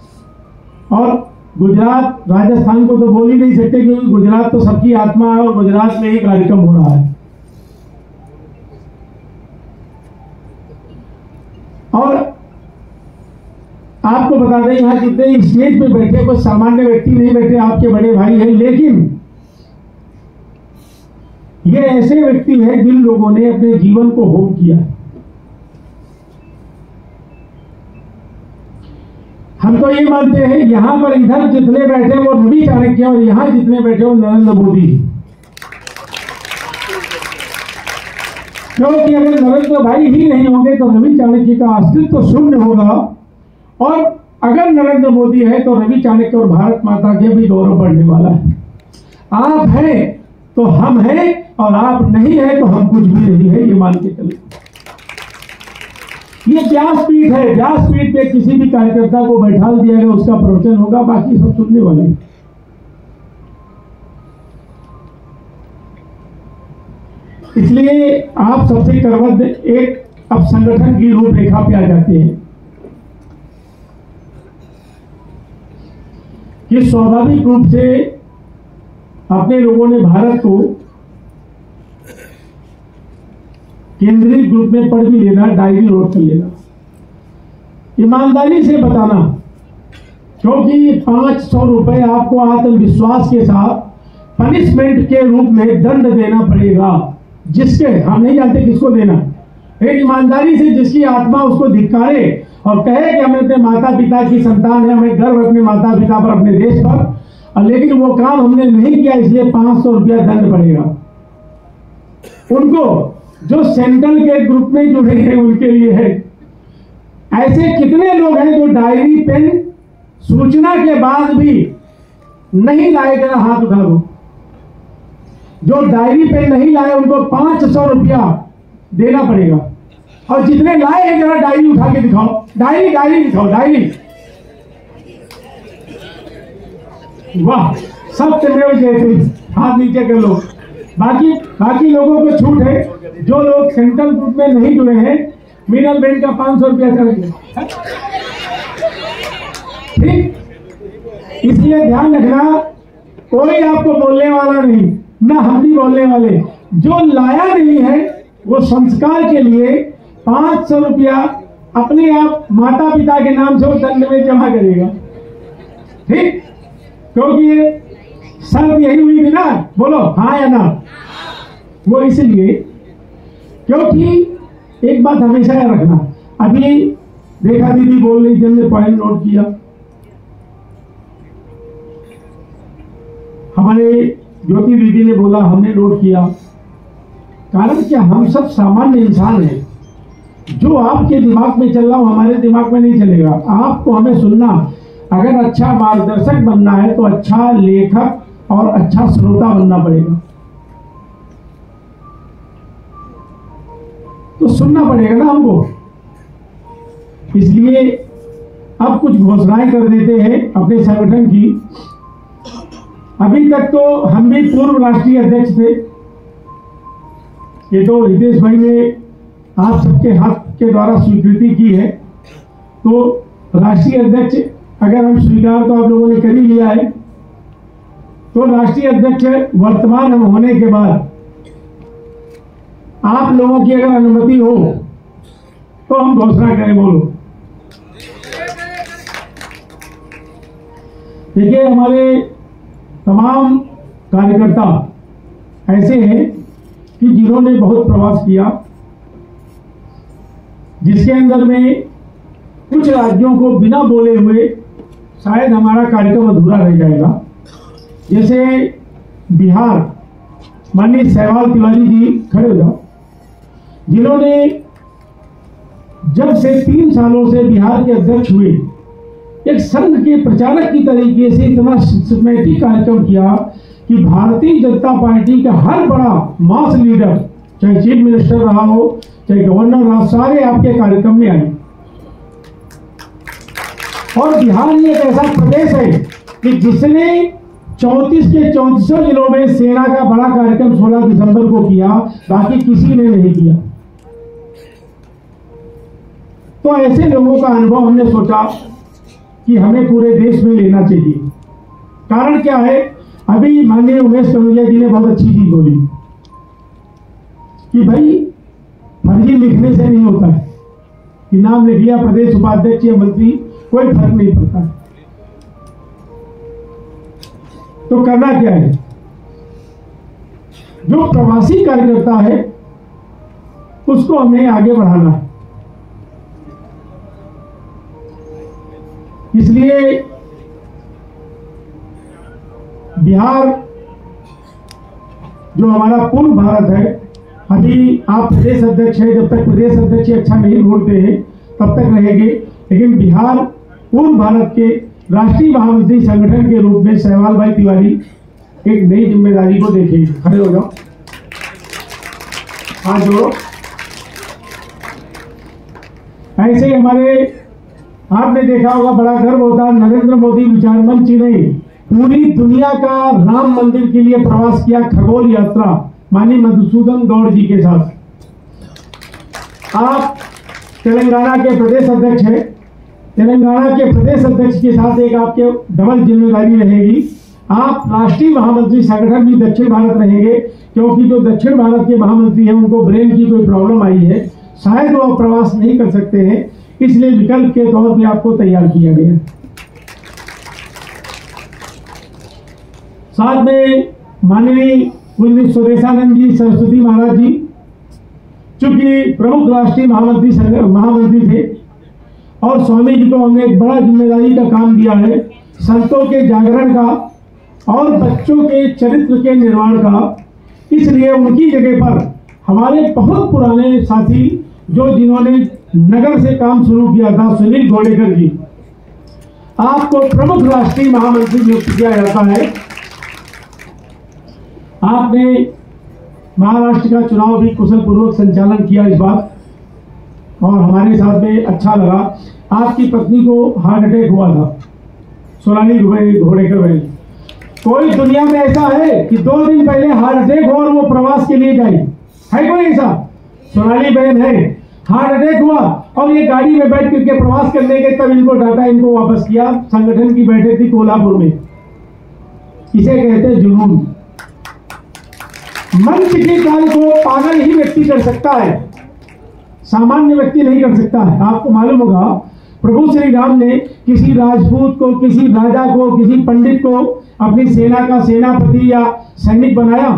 और गुजरात, राजस्थान को तो बोल ही नहीं सकते क्योंकि गुजरात तो सबकी आत्मा है और गुजरात में ही कार्यक्रम हो रहा है। और आपको बता दें यहाँ जितने स्टेज पे बैठे कोई सामान्य व्यक्ति नहीं बैठे, आपके बड़े भाई हैं, लेकिन ये ऐसे व्यक्ति हैं जिन लोगों ने अपने जीवन को होम किया। हम तो ये मानते हैं यहां पर इधर जितने बैठे वो रवि चाणक्य और यहां जितने बैठे वो नरेंद्र मोदी। क्योंकि अगर नरेंद्र भाई ही नहीं होंगे तो रवि चाणक्य का अस्तित्व तो शून्य होगा, और अगर नरेंद्र मोदी है तो रवि चाणक्य और भारत माता के भी गौरव बढ़ने वाला है। आप हैं तो हम हैं और आप नहीं है तो हम कुछ भी नहीं है, ये मान के चले। ये व्यासपीठ है, व्यासपीठ पे किसी भी कार्यकर्ता को बैठा दिया गया, उसका प्रवचन होगा, बाकी सब सुनने वाले। इसलिए आप सबसे करवत एक अब संगठन की रूपरेखा पे आ जाते हैं कि स्वाभाविक रूप से अपने लोगों ने भारत को केंद्रीय ग्रुप में पढ़ भी लेना, डायरी नोट कर लेना, ईमानदारी से बताना, क्योंकि 500 रुपए आपको आत्मविश्वास के साथ पनिशमेंट के रूप में दंड देना पड़ेगा, जिसके हम नहीं जानते किसको देना। एक ईमानदारी से जिसकी आत्मा उसको धिक्कारे और कहे कि हमें अपने माता पिता की संतान है, हमें गर्व अपने माता पिता पर, अपने देश पर, लेकिन वो काम हमने नहीं किया इसलिए 500 रुपया दंड पड़ेगा। उनको जो सेंट्रल के ग्रुप में जुड़े हैं उनके लिए है। ऐसे कितने लोग हैं जो डायरी पेन सूचना के बाद भी नहीं लाए, जरा हाथ उठा दो। जो डायरी पेन नहीं लाए उनको 500 रुपया देना पड़ेगा, और जितने लाए हैं जरा डायरी उठा के दिखाओ, डायरी डायरी दिखाओ, डायरी। वाह, सब चले जैसे हाथ नीचे कर लो। बाकी लोगों को छूट है, जो लोग सेंट्रल ग्रुप में नहीं जुड़े हैं, मीनल बैंक का 500 रुपया करेंगे, ठीक। इसलिए ध्यान रखना, कोई आपको बोलने वाला नहीं, ना हम भी बोलने वाले। जो लाया नहीं है वो संस्कार के लिए 500 रुपया अपने आप माता पिता के नाम से वो दंड में जमा करेगा, ठीक। क्योंकि ये शर्त यही हुई थी ना, बोलो हाँ या ना। वो इसलिए क्योंकि एक बात हमेशा याद रखना, अभी देखा दीदी बोल रही थी, हमने पॉइंट नोट किया, हमारे ज्योति दीदी ने बोला, हमने नोट किया। कारण क्या, हम सब सामान्य इंसान हैं। जो आपके दिमाग में चल रहा हो हमारे दिमाग में नहीं चलेगा। आपको हमें सुनना, अगर अच्छा मार्गदर्शक बनना है तो अच्छा लेखक और अच्छा श्रोता बनना पड़ेगा, तो सुनना पड़ेगा ना हमको। इसलिए अब कुछ घोषणाएं कर देते हैं अपने संगठन की। अभी तक तो हम भी पूर्व राष्ट्रीय अध्यक्ष थे, ये तो हितेश भाई ने आप सबके हाथ के द्वारा स्वीकृति की है, तो राष्ट्रीय अध्यक्ष अगर हम स्वीकार तो आप लोगों ने कर ही लिया है, तो राष्ट्रीय अध्यक्ष वर्तमान हम होने के बाद आप लोगों की अगर अनुमति हो तो हम घोषणा करें। बोलो। देखिए, हमारे तमाम कार्यकर्ता ऐसे हैं कि जिन्होंने बहुत प्रवास किया, जिसके अंदर में कुछ राज्यों को बिना बोले हुए शायद हमारा कार्यक्रम अधूरा रह जाएगा। जैसे बिहार, माननीय सहवाल तिवारी जी खड़े हो जाओ, जिन्होंने जब से 3 सालों से बिहार के अध्यक्ष हुए, एक संघ के प्रचारक की तरीके से इतना सिस्टमैटिक कार्यक्रम किया कि भारतीय जनता पार्टी का हर बड़ा मास लीडर, चाहे चीफ मिनिस्टर रहा हो, चाहे गवर्नर रहा, सारे आपके कार्यक्रम में आए। और बिहार ये एक ऐसा प्रदेश है कि जिसने 34 के 34 जिलों में सेना का बड़ा कार्यक्रम 16 दिसंबर को किया, बाकी किसी ने नहीं किया। तो ऐसे लोगों का अनुभव हमने सोचा कि हमें पूरे देश में लेना चाहिए। कारण क्या है, अभी माननीय उमेश कनौजिया जी ने बहुत अच्छी चीज बोली कि भाई फर्जी लिखने से नहीं होता है कि नाम लिख लिया प्रदेश उपाध्यक्ष या मंत्री, कोई फर्क नहीं पड़ता है। तो करना क्या है, जो प्रवासी कार्यकर्ता है उसको हमें आगे बढ़ाना है। इसलिए बिहार जो हमारा पूर्व भारत है, अभी आप प्रदेश अध्यक्ष हैं, जब तक प्रदेश अध्यक्ष अच्छा नहीं बोलते हैं तब तक रहेंगे, लेकिन बिहार पूर्व भारत के राष्ट्रीय महामंत्री संगठन के रूप में सहवाल भाई तिवारी एक नई जिम्मेदारी को देखेंगे। खड़े हो जाओ, हाथ जोड़ो। ऐसे ही हमारे, आपने देखा होगा, बड़ा गर्व होता है, नरेंद्र मोदी विचार मंच ने पूरी दुनिया का राम मंदिर के लिए प्रवास किया, खगोल यात्रा, माननीय मधुसूदन गौड़ जी के साथ। आप तेलंगाना के प्रदेश अध्यक्ष हैं, तेलंगाना के प्रदेश अध्यक्ष के साथ एक आपके डबल जिम्मेदारी रहेगी। आप राष्ट्रीय महामंत्री संगठन भी दक्षिण भारत रहेंगे, क्योंकि जो दक्षिण भारत के महामंत्री हैं उनको ब्रेन की कोई प्रॉब्लम आई है, शायद वो प्रवास नहीं कर सकते हैं, इसलिए विकल्प के तौर पे आपको तैयार किया गया। साथ में माननीय पूज्य सुरेशानंद जी सरस्वती महाराज जी, चूंकि प्रमुख राष्ट्रीय महामंत्री थे, और स्वामी जी को हमने एक बड़ा जिम्मेदारी का काम दिया है, संतों के जागरण का और बच्चों के चरित्र के निर्माण का। इसलिए उनकी जगह पर हमारे बहुत पुराने साथी जिन्होंने नगर से काम शुरू किया था, सुनील घोड़ेकर जी, आपको प्रमुख राष्ट्रीय महामंत्री नियुक्त किया जाता है। आपने महाराष्ट्र का चुनाव भी कुशल पूर्वक संचालन किया इस बार, और हमारे साथ में अच्छा लगा। आपकी पत्नी को हार्ट अटैक हुआ था, सोनाली घोड़ेकर बहन। कोई दुनिया में ऐसा है कि 2 दिन पहले हार्ट अटैक हो और वो प्रवास के लिए गई है? कोई ऐसा? सोनाली बहन है, हार्ट अटैक हुआ और ये गाड़ी में बैठ करके प्रवास करने गए, तब इनको डाटा, इनको वापस किया। संगठन की बैठक थी कोल्हापुर में। इसे कहते हैं जुनून। मंच के कार्य को पागल ही व्यक्ति कर सकता है, सामान्य व्यक्ति नहीं कर सकता है। आपको मालूम होगा, प्रभु श्री राम ने किसी राजपूत को, किसी राजा को, किसी पंडित को अपनी सेना का सेनापति या सैनिक बनाया?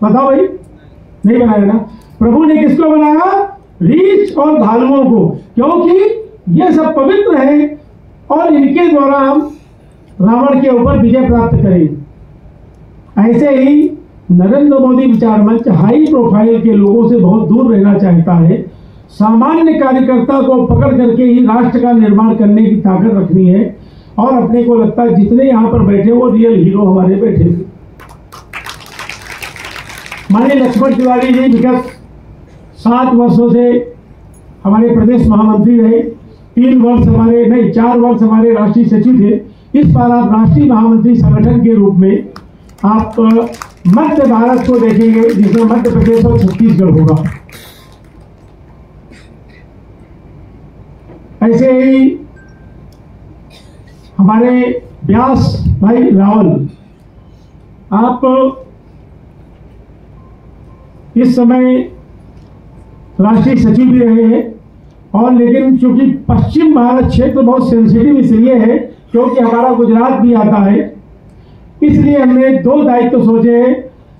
बताओ भाई, नहीं बनाया ना। प्रभु ने किसको बनाया? रीछ और भालुओं को, क्योंकि ये सब पवित्र है और इनके द्वारा हम रावण के ऊपर विजय प्राप्त करें। ऐसे ही नरेंद्र मोदी विचार मंच हाई प्रोफाइल के लोगों से बहुत दूर रहना चाहता है। सामान्य कार्यकर्ता को पकड़ करके ही राष्ट्र का निर्माण करने की ताकत रखनी है, और अपने को लगता है जितने यहां पर बैठे वो रियल हीरो हमारे बैठे थे। माननीय लक्ष्मण तिवारी जी विगत 7 वर्षों से हमारे प्रदेश महामंत्री रहे, 4 वर्ष हमारे राष्ट्रीय सचिव थे। इस बार आप राष्ट्रीय महामंत्री संगठन के रूप में आप मध्य भारत को देखेंगे, जिसमें मध्य प्रदेश और छत्तीसगढ़ होगा। ऐसे ही हमारे व्यास भाई रावल, आप इस समय राष्ट्रीय सचिव भी रहे हैं, और लेकिन चूंकि पश्चिम भारत क्षेत्र बहुत सेंसिटिव इसलिए है क्योंकि हमारा गुजरात भी आता है, इसलिए हमने 2 दायित्व सोचे हैं।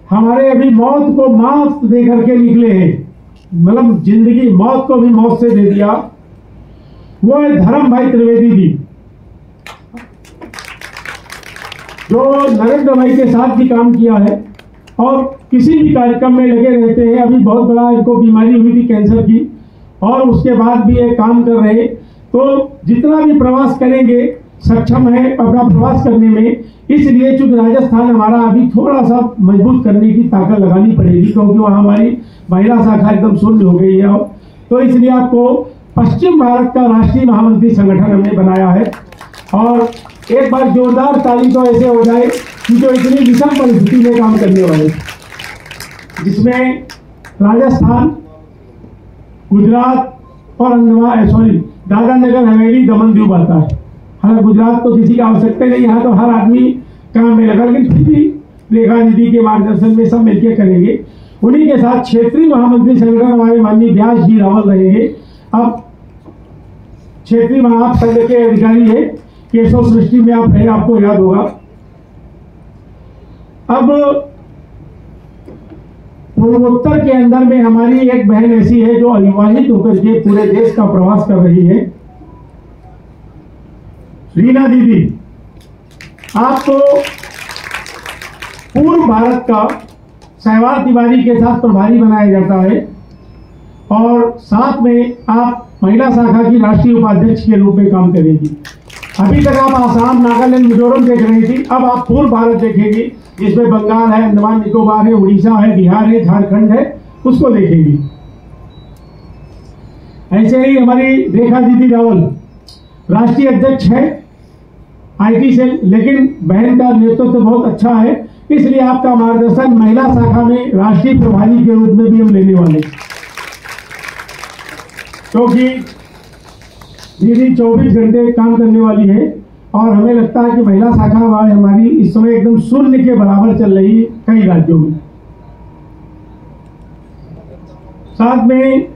हमारे अभी मौत को मौत दे करके निकले हैं, मतलब जिंदगी मौत को भी मौत से दे दिया, वो है धर्म भाई त्रिवेदी जी, जो नरेंद्र भाई के साथ भी काम किया है और किसी भी कार्यक्रम में लगे रहते हैं। अभी बहुत बड़ा इनको बीमारी हुई थी कैंसर की, और उसके बाद भी ये काम कर रहे। तो जितना भी प्रवास करेंगे सक्षम है अपना प्रवास करने में। इसलिए चूंकि राजस्थान हमारा अभी थोड़ा सा मजबूत करने की ताकत लगानी पड़ेगी, क्योंकि वहाँ हमारी महिला शाखा एकदम शून्य हो गई है। तो इसलिए आपको पश्चिम भारत का राष्ट्रीय महामंत्री संगठन हमने बनाया है। और एक बार जोरदार ताली तो ऐसे हो जाए कि जो इतनी विषम परिस्थिति में काम करने वाले, जिसमें राजस्थान, गुजरात और दादरा नगर हवेली, दमन दीव आता है। हालांकि गुजरात को किसी की आवश्यकता नहीं, यहाँ तो हर आदमी काम में लगा, लेकिन फिर भी रेखा दीदी के मार्गदर्शन में सब मिलकर करेंगे। उन्हीं के साथ क्षेत्रीय महामंत्री संगठन हमारे माननीय व्यास जी रावल रहेंगे। अब क्षेत्रीय महासंघ के अधिकारी है केशव सृष्टि में आप रहे, आपको याद होगा। अब पूर्वोत्तर के अंदर में हमारी एक बहन ऐसी है जो अविवाहित होकर के पूरे देश का प्रवास कर रही है, रीना दीदी। आपको पूर्व भारत का सहवाग तिवारी के साथ प्रभारी बनाया जाता है, और साथ में आप महिला शाखा की राष्ट्रीय उपाध्यक्ष के रूप में काम करेंगी। अभी तक आप आसाम, नागालैंड, मिजोरम देख रही थी, अब आप पूर्व भारत देखेंगी, जिसमें बंगाल है, अंडमान निकोबार है, उड़ीसा है, बिहार है, झारखंड है, उसको देखेंगी। ऐसे ही हमारी रेखा दीदी रावल राष्ट्रीय अध्यक्ष है IT सेल, लेकिन बहन का नेतृत्व बहुत अच्छा है, इसलिए आपका मार्गदर्शन महिला शाखा में राष्ट्रीय प्रभारी के रूप में भी हम लेने वाले, क्योंकि दीदी 24 घंटे काम करने वाली है। और हमें लगता है कि महिला शाखा हमारी इस समय एकदम शून्य के बराबर चल रही है कई राज्यों में। साथ में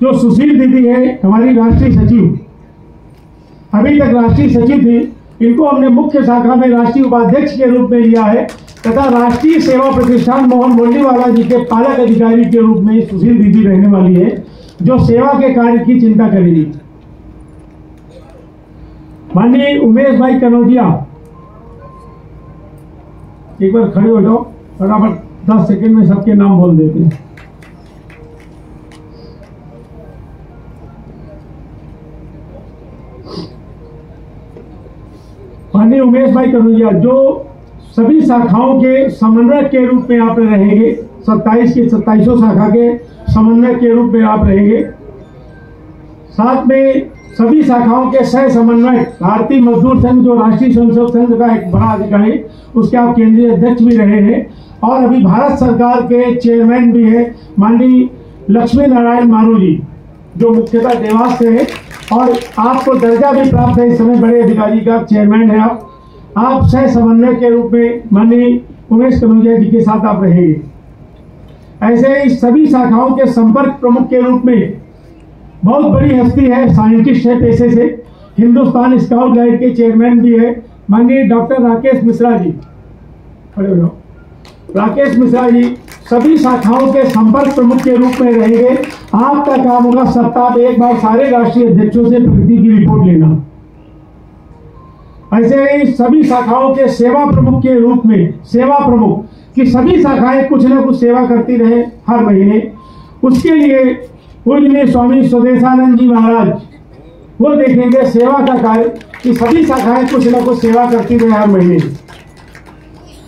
जो सुशील दीदी है हमारी राष्ट्रीय सचिव, अभी तक राष्ट्रीय सचिव थी, इनको हमने मुख्य शाखा में राष्ट्रीय उपाध्यक्ष के रूप में लिया है, तथा राष्ट्रीय सेवा प्रतिष्ठान मोहन गोंडीवाला जी के पालक अधिकारी के रूप में सुशील दीदी रहने वाली है, जो सेवा के कार्य की चिंता करेगी। माननीय उमेश भाई कनौजिया, एक बार खड़े हो जाओ, फटाफट 10 सेकंड में सबके नाम बोल देते हैं। माननीय उमेश भाई कनौजिया, जो सभी शाखाओं के समन्वयक के रूप में आप रहेंगे, 27 की 27 शाखा के समन्वयक के रूप में आप रहेंगे। साथ में सभी शाखाओं के सह समन्वयक, भारतीय मजदूर संघ जो राष्ट्रीय स्वयंसेवक संघ का एक बड़ा अधिकारी, उसके आप केंद्रीय अध्यक्ष भी रहे हैं, और अभी भारत सरकार के चेयरमैन भी है माननीय लक्ष्मी नारायण मारू जी, जो मुख्यतः देवास से है, और आपको दर्जा भी प्राप्त है इस समय, बड़े अधिकारी का चेयरमैन है आप सह समन्वय के रूप में माननीय उमेश कनौजिया जी के साथ आप रहेंगे। ऐसे ही सभी शाखाओं के संपर्क प्रमुख के रूप में बहुत बड़ी हस्ती है, साइंटिस्ट है पेशे से, हिंदुस्तान स्काउट गाइड के चेयरमैन भी है, माननीय डॉक्टर राकेश मिश्रा जी। खड़े हो जाओ। राकेश मिश्रा जी सभी शाखाओं के संपर्क प्रमुख के रूप में रहेंगे। आपका काम होगा सप्ताह में एक बार सारे राष्ट्रीय अध्यक्षों से प्रगति की रिपोर्ट लेना। ऐसे ही सभी शाखाओं के सेवा प्रमुख के रूप में, सेवा प्रमुख कि सभी शाखाएं कुछ न कुछ सेवा करती रहे हर महीने, उसके लिए पूज्य स्वामी स्वदेशानंद जी महाराज वो देखेंगे सेवा का कार्य कि सभी शाखाएं कुछ न कुछ सेवा करती रहे हर महीने।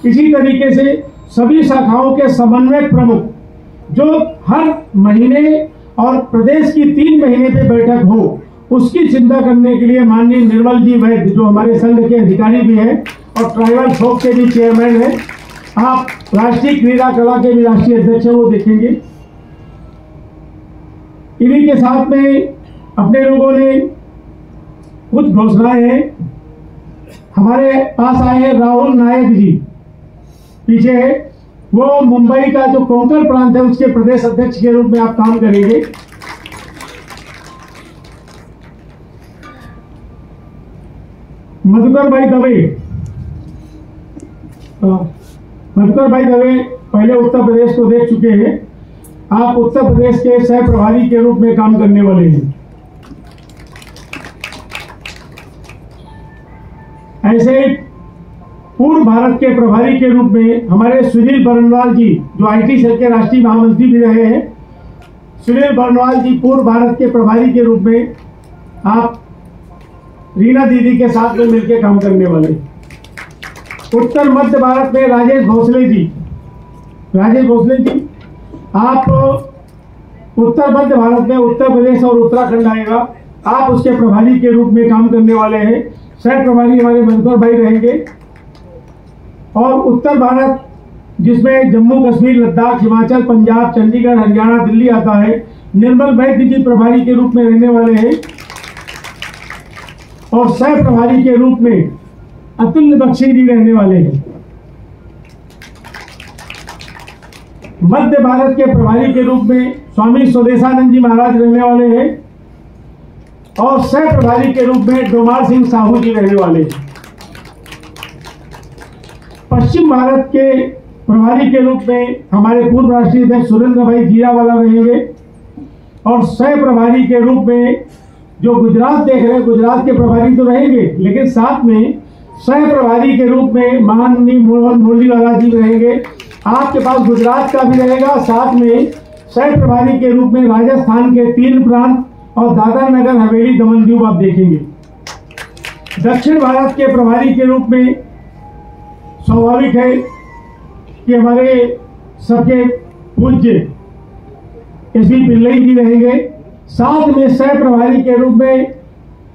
इसी तरीके से सभी शाखाओं के समन्वयक प्रमुख जो हर महीने और प्रदेश की 3 महीने पे बैठक हो, उसकी चिंता करने के लिए माननीय निर्मल जी वैद्य जो हमारे संघ के अधिकारी भी हैं और ट्राइबल शोक के भी चेयरमैन हैं, आप राष्ट्रीय क्रीड़ा कला के भी राष्ट्रीय अध्यक्ष हैं, वो देखेंगे। इन्हीं के साथ में अपने लोगों ने कुछ घोषणाएं हैं, हमारे पास आए हैं राहुल नायक जी, पीछे है, वो मुंबई का जो कोंकण प्रांत है उसके प्रदेश अध्यक्ष के रूप में आप काम करेंगे। मधुकर भाई दवे पहले उत्तर प्रदेश को देख चुके हैं, आप उत्तर प्रदेश के सह प्रभारी के रूप में काम करने वाले हैं। ऐसे पूर्व भारत के प्रभारी के रूप में हमारे सुनील बरनवाल जी, जो आईटी सेल के राष्ट्रीय महामंत्री भी रहे हैं, सुनील बरनवाल जी पूर्व भारत के प्रभारी के रूप में आप रीना दीदी के साथ में मिलकर काम करने वाले। उत्तर मध्य भारत में राजेश भोसले जी, आप उत्तर मध्य भारत में उत्तर प्रदेश और उत्तराखंड आएगा, आप उसके प्रभारी के रूप में काम करने वाले हैं। सह प्रभारी हमारे मनोहर भाई रहेंगे। और उत्तर भारत जिसमें जम्मू कश्मीर, लद्दाख, हिमाचल, पंजाब, चंडीगढ़, हरियाणा, दिल्ली आता है, निर्मल वैद्य जी प्रभारी के रूप में रहने वाले हैं। और सह प्रभारी के रूप में अतुल्य बख्शी जी रहने वाले हैं। मध्य भारत के प्रभारी के रूप में स्वामी स्वदेशानंद जी महाराज रहने वाले हैं। और सह प्रभारी के रूप में डोमार सिंह साहू जी रहने वाले हैं। पश्चिम भारत के प्रभारी के रूप में हमारे पूर्व राष्ट्रीय अध्यक्ष सुरेंद्र भाई जीरावाला रहेंगे। और सह प्रभारी के रूप में जो गुजरात देख रहे हैं, गुजरात के प्रभारी तो रहेंगे, लेकिन साथ में सह प्रभारी के रूप में माननीय मोहन मुरलीवाला जी रहेंगे। आपके पास गुजरात का भी रहेगा, साथ में सह प्रभारी के रूप में राजस्थान के 3 प्रांत और दादरा नगर हवेली, दमन दीव आप देखेंगे। दक्षिण भारत के प्रभारी के रूप में स्वाभाविक है कि हमारे सबके पूज्य एसपी पिल्लई जी रहेंगे। साथ में सह प्रभारी के रूप में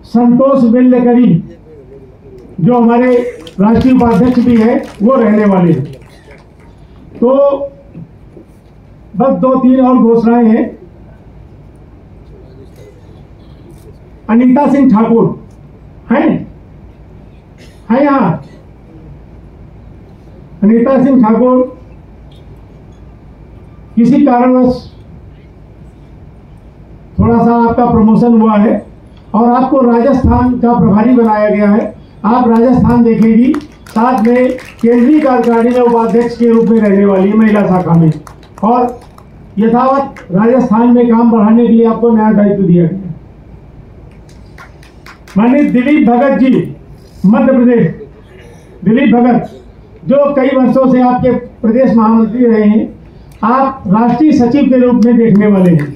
संतोष बेल्लेकरी, जो हमारे राष्ट्रीय उपाध्यक्ष भी है, वो रहने वाले हैं। तो बस 2-3 और घोषणाएं हैं। अनीता सिंह ठाकुर हैं यहाँ। अनीता सिंह ठाकुर किसी कारणवश थोड़ा सा आपका प्रमोशन हुआ है और आपको राजस्थान का प्रभारी बनाया गया है। आप राजस्थान देखेंगी, साथ में केंद्रीय कार्यकारिणी में उपाध्यक्ष के रूप में रहने वाली है महिला शाखा में। और यथावत राजस्थान में काम बढ़ाने के लिए आपको नया दायित्व दिया गया। माननीय दिलीप भगत जी, मध्य प्रदेश, दिलीप भगत जो कई वर्षों से आपके प्रदेश महामंत्री रहे हैं, आप राष्ट्रीय सचिव के रूप में देखने वाले हैं।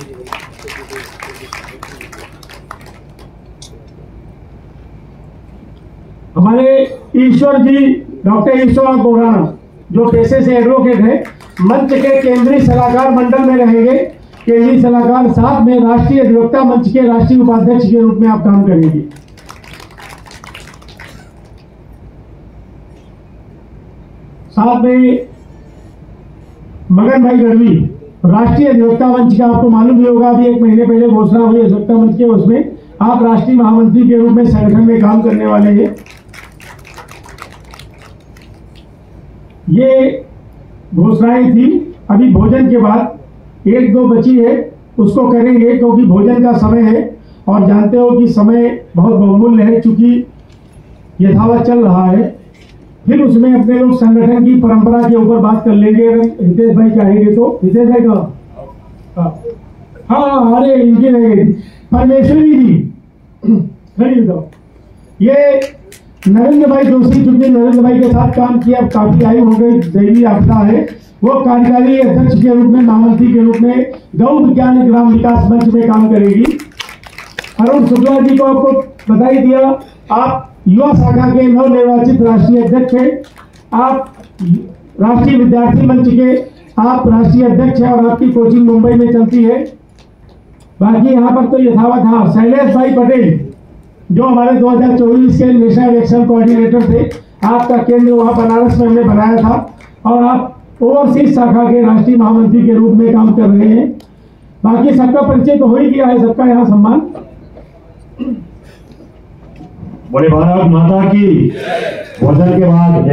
हमारे ईश्वर जी, डॉक्टर ईश्वर बोराना, जो पेशे से एडवोकेट है, मंच के केंद्रीय सलाहकार मंडल में रहेंगे। केंद्रीय सलाहकार, साथ में राष्ट्रीय अधिवक्ता मंच के राष्ट्रीय उपाध्यक्ष के रूप में आप काम करेंगे। साथ में मगन भाई गढ़वी, राष्ट्रीय अधिवक्ता मंच का आपको मालूम ही होगा, अभी 1 महीने पहले घोषणा हुई अधिवक्ता मंच के, उसमें आप राष्ट्रीय महामंत्री के रूप में संगठन में काम करने वाले हैं। ये घोषणाएं थी। अभी भोजन के बाद 1-2 बची है, उसको करेंगे क्योंकि भोजन का समय है और जानते हो कि समय बहुत बहुमूल्य है, चूंकि यथावत चल रहा है। फिर उसमें अपने लोग संगठन की परंपरा के ऊपर बात कर लेंगे। अगर हितेश भाई चाहेंगे तो। हितेश भाई का हाँ, अरे इनकी रहेगी परमेश्वरी जी, खड़ी बताओ। ये नरेंद्र भाई जोशी, चूंकि नरेंद्र भाई के साथ काम किया, काफी आयु हो गई, दैवी आपदा है, वो कार्यकारी अध्यक्ष के रूप में, महामंत्री के रूप में गौ विज्ञान ग्राम विकास मंच में काम करेगी। अरुण शुक्ला जी को आपको बता ही दिया, आप युवा शाखा के नवनिर्वाचित राष्ट्रीय अध्यक्ष हैं। आप राष्ट्रीय विद्यार्थी मंच के आप राष्ट्रीय अध्यक्ष हैं और आपकी कोचिंग मुंबई में चलती है। बाकी यहाँ पर तो यथावत, हाँ, शैलेश भाई पटेल जो हमारे 2024 के नेशनल इलेक्शन कोऑर्डिनेटर थे, आपका केंद्र वहाँ बनारस में हमने बनाया था और आप ओवरसीज शाखा के राष्ट्रीय महामंत्री के रूप में काम कर रहे हैं। बाकी सबका परिचय तो हो ही गया है, सबका यहाँ सम्मान। बोले भारत माता की। भोजन के बाद